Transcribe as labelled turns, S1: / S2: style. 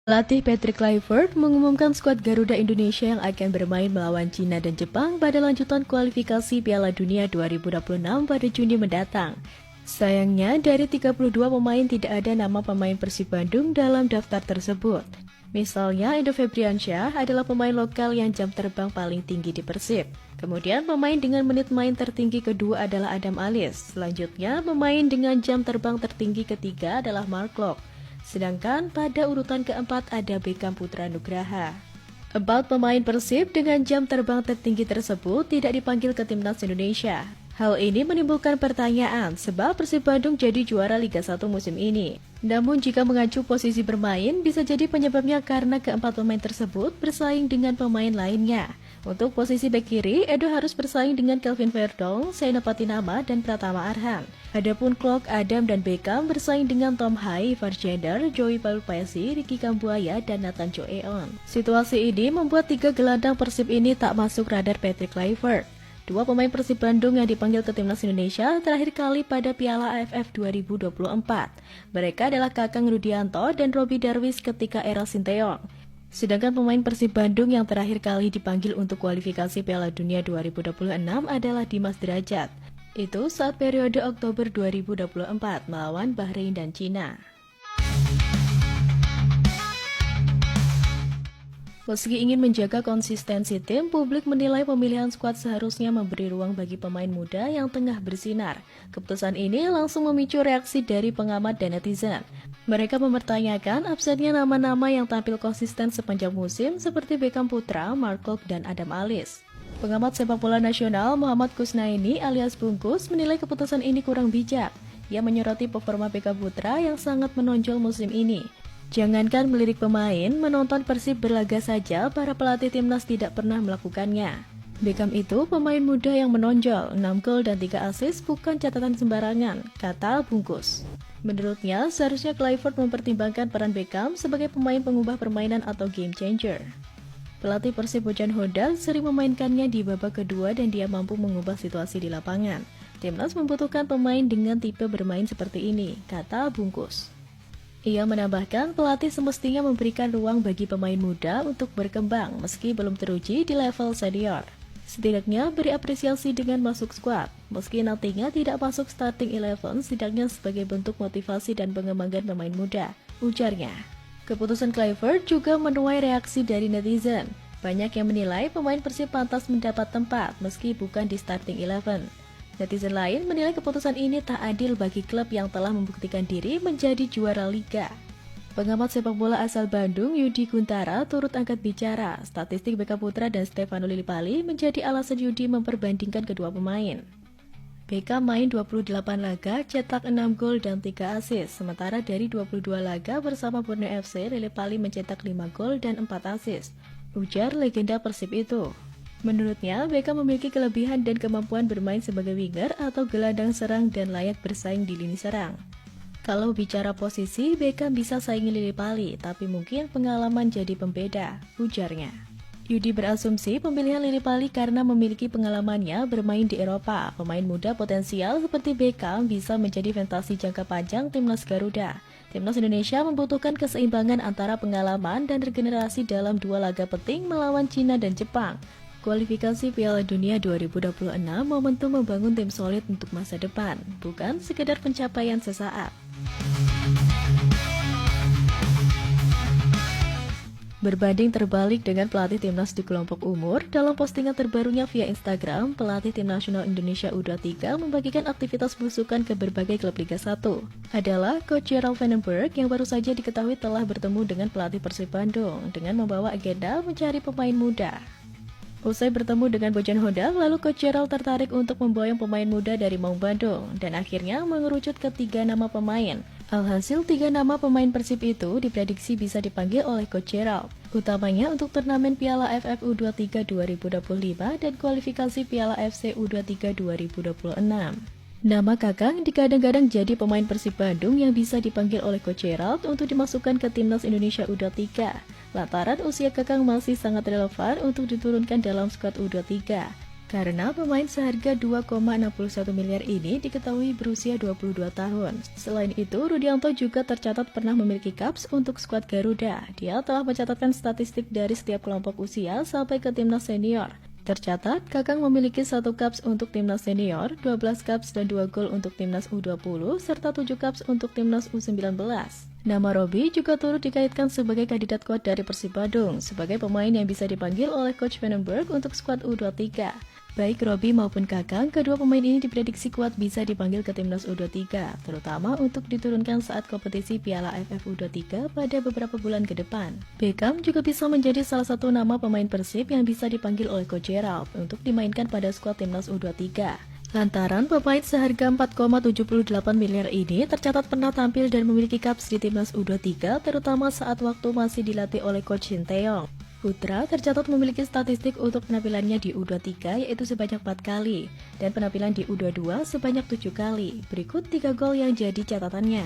S1: Pelatih Patrick Kluivert mengumumkan skuad Garuda Indonesia yang akan bermain melawan Cina dan Jepang pada lanjutan kualifikasi Piala Dunia 2026 pada Juni mendatang. Sayangnya, dari 32 pemain tidak ada nama pemain Persib Bandung dalam daftar tersebut. Misalnya, Edo Febriansyah adalah pemain lokal yang jam terbang paling tinggi di Persib. Kemudian, pemain dengan menit main tertinggi kedua adalah Adam Alis. Selanjutnya, pemain dengan jam terbang tertinggi ketiga adalah Mark Locke. Sedangkan pada urutan keempat ada Beckham Putra Nugraha. Empat pemain Persib dengan jam terbang tertinggi tersebut tidak dipanggil ke timnas Indonesia. Hal ini menimbulkan pertanyaan sebab Persib Bandung jadi juara Liga 1 musim ini. Namun jika mengacu posisi bermain, bisa jadi penyebabnya karena keempat pemain tersebut bersaing dengan pemain lainnya. Untuk posisi bek kiri, Edo harus bersaing dengan Kelvin Verdong, Sena Patinama, dan Pratama Arhan. Adapun Klok, Adam, dan Beckham bersaing dengan Tom Hai, Farjender, Joey Palupesi, Ricky Kambuaya, dan Nathan Choeon. Situasi ini membuat tiga gelandang Persib ini tak masuk radar Patrick Kluivert. Dua pemain Persib Bandung yang dipanggil ke timnas Indonesia terakhir kali pada Piala AFF 2024. Mereka adalah Kakang Rudianto dan Robby Darwish ketika era Sinteyong. Sedangkan pemain Persib Bandung yang terakhir kali dipanggil untuk kualifikasi Piala Dunia 2026 adalah Dimas Derajat. Itu saat periode Oktober 2024 melawan Bahrain dan Cina. Meski ingin menjaga konsistensi tim, publik menilai pemilihan skuad seharusnya memberi ruang bagi pemain muda yang tengah bersinar. Keputusan ini langsung memicu reaksi dari pengamat dan netizen. Mereka mempertanyakan absennya nama-nama yang tampil konsisten sepanjang musim seperti Beckham Putra, Mark Locke, dan Adam Alis. Pengamat sepak bola nasional Muhammad Kusnaini alias Bungkus menilai keputusan ini kurang bijak. Ia menyoroti performa Beckham Putra yang sangat menonjol musim ini. Jangankan melirik pemain, menonton Persib berlaga saja para pelatih timnas tidak pernah melakukannya. Beckham itu pemain muda yang menonjol, 6 gol dan 3 assist bukan catatan sembarangan, kata Bungkus. Menurutnya, seharusnya Kluivert mempertimbangkan peran Beckham sebagai pemain pengubah permainan atau game changer. Pelatih Persib Bojan Hodak sering memainkannya di babak kedua dan dia mampu mengubah situasi di lapangan. Timnas membutuhkan pemain dengan tipe bermain seperti ini, kata Bungkus. Ia menambahkan pelatih semestinya memberikan ruang bagi pemain muda untuk berkembang meski belum teruji di level senior. Setidaknya beri apresiasi dengan masuk skuad, meski nantinya tidak masuk starting 11 setidaknya sebagai bentuk motivasi dan pengembangan pemain muda, ujarnya. Keputusan Kluivert juga menuai reaksi dari netizen. Banyak yang menilai pemain Persib pantas mendapat tempat meski bukan di starting 11. Netizen lain menilai keputusan ini tak adil bagi klub yang telah membuktikan diri menjadi juara liga. Pengamat sepak bola asal Bandung, Yudi Guntara, turut angkat bicara. Statistik Beckham Putra dan Stefano Lillipali menjadi alasan Yudi memperbandingkan kedua pemain. Beckham main 28 laga, cetak 6 gol dan 3 assist. Sementara dari 22 laga bersama Borneo FC, Lillipali mencetak 5 gol dan 4 assist. Ujar legenda Persib itu. Menurutnya, Beckham memiliki kelebihan dan kemampuan bermain sebagai winger atau gelandang serang dan layak bersaing di lini serang. Kalau bicara posisi, Beckham bisa saingi Lillipali, tapi mungkin pengalaman jadi pembeda, ujarnya. Yudi berasumsi pemilihan Lillipali karena memiliki pengalamannya bermain di Eropa. Pemain muda potensial seperti Beckham bisa menjadi fantasi jangka panjang timnas Garuda. Timnas Indonesia membutuhkan keseimbangan antara pengalaman dan regenerasi dalam dua laga penting melawan Cina dan Jepang. Kualifikasi Piala Dunia 2026 momentum membangun tim solid untuk masa depan, bukan sekedar pencapaian sesaat. Berbanding terbalik dengan pelatih timnas di kelompok umur, dalam postingan terbarunya via Instagram, pelatih tim nasional Indonesia U23 membagikan aktivitas belusukan ke berbagai klub Liga 1. Adalah Coach Gerald Vandenberg yang baru saja diketahui telah bertemu dengan pelatih Persib Bandung dengan membawa agenda mencari pemain muda. Usai bertemu dengan Bojan Hodak, lalu Coach Gerald tertarik untuk memboyong pemain muda dari Maung Bandung dan akhirnya mengerucut ke 3 nama pemain. Alhasil 3 nama pemain Persib itu diprediksi bisa dipanggil oleh Coach Gerald, utamanya untuk turnamen Piala AFF U23 2025 dan kualifikasi Piala AFC U23 2026. Nama Kakang dikadang-kadang jadi pemain Persib Bandung yang bisa dipanggil oleh Coach Gerald untuk dimasukkan ke timnas Indonesia U23. Lantaran usia Kakang masih sangat relevan untuk diturunkan dalam skuad U23. Karena pemain seharga 2,61 miliar ini diketahui berusia 22 tahun. Selain itu, Rudianto juga tercatat pernah memiliki caps untuk skuad Garuda. Dia telah mencatatkan statistik dari setiap kelompok usia sampai ke timnas senior. Tercatat, Kakang memiliki 1 caps untuk timnas senior, 12 caps dan 2 gol untuk timnas U20, serta 7 caps untuk timnas U19. Nama Robby juga turut dikaitkan sebagai kandidat kuat dari Persib Bandung, sebagai pemain yang bisa dipanggil oleh Coach Vandenberg untuk skuad U23. Baik Robby maupun Kakang, kedua pemain ini diprediksi kuat bisa dipanggil ke timnas U23, terutama untuk diturunkan saat kompetisi Piala AFF U23 pada beberapa bulan ke depan. Beckham juga bisa menjadi salah satu nama pemain Persib yang bisa dipanggil oleh Coach Gerald untuk dimainkan pada skuad timnas U23. Lantaran pemain seharga 4,78 miliar ini tercatat pernah tampil dan memiliki caps di timnas U23, terutama saat waktu masih dilatih oleh Coach Shin Tae-yong. Putra tercatat memiliki statistik untuk penampilannya di U23 yaitu sebanyak 4 kali, dan penampilan di U22 sebanyak 7 kali. Berikut 3 gol yang jadi catatannya.